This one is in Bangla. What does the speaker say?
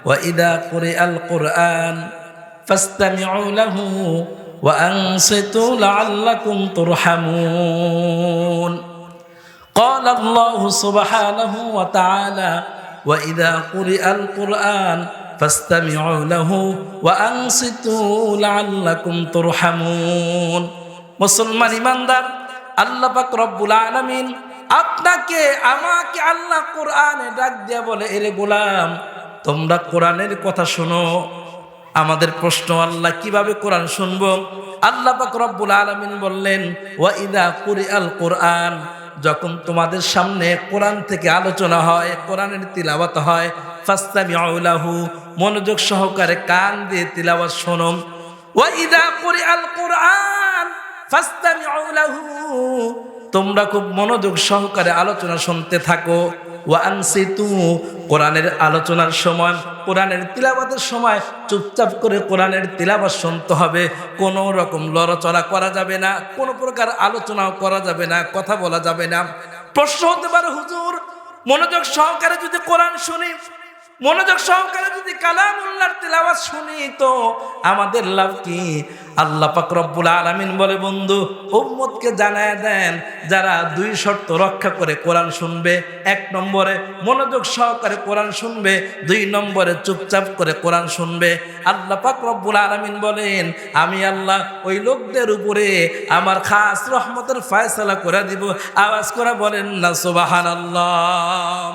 وإذا قرئ القرآن فاستمعوا له وأنصتوا لعلكم ترحمون قال الله سبحانه وتعالى وإذا قرئ القرآن فاستمعوا له وأنصتوا لعلكم ترحمون মুসলমান ইমানদার আল্লাহ পাক রব্বুল আলামিন আপনাকে আমাকে আল্লাহ কোরআনে ডাক দিয়া বলে এরে গোলাম তোমরা কোরআনের কথা শোনো। আমাদের প্রশ্ন আল্লাহ কিভাবে কোরআন শুনবো? আল্লাহ পাক রব্বুল আলামিন বললেন ওয়া ইযা কুরিআল কোরআন, যখন তোমাদের সামনে কোরআন থেকে আলোচনা হয়, কোরআনের তিলাওয়াত হয়, ফাসতামিউ লাহু, মনোযোগ সহকারে কান দিয়ে তিলাওয়াত শোনো। ওয়া ইযা কুরিআল কোরআন ফাসতামিউ লাহু, তোমরা খুব মনোযোগ সহকারে আলোচনা শুনতে থাকো। ওয়া আনসিতু, কোরআনের আলোচনার সময়, কোরআনের তিলাওয়াতের সময় চুপচাপ করে কোরআনের তিলাওয়াত শুনতে হবে। কোনো রকম লড়াচড়া করা যাবে না, কোনো প্রকার আলোচনাও করা যাবে না, কথা বলা যাবে না। প্রশ্ন হতে পারে হুজুর মনোযোগ সহকারে যদি কোরআন শুনি, মনোযোগ সহকারে যদি কালামুল্লাহর তিলাওয়াত শুনি তো আমাদের লাভ কি? আল্লাহ পাক রব্বুল আলামিন বলে বন্ধু উম্মতকে জানায় দেন যারা দুই শর্ত রক্ষা করে কোরআন শুনবে। এক নম্বরে মনোযোগ সহকারে কোরআন শুনবে, দুই নম্বরে চুপচাপ করে কোরআন শুনবে। আল্লাহ পাক রব্বুল আলামিন বলেন আমি আল্লাহ ওই লোকদের উপরে আমার খাস রহমতের ফয়সালা করে দিব। আওয়াজ করে বলেন না সুবহানাল্লাহ।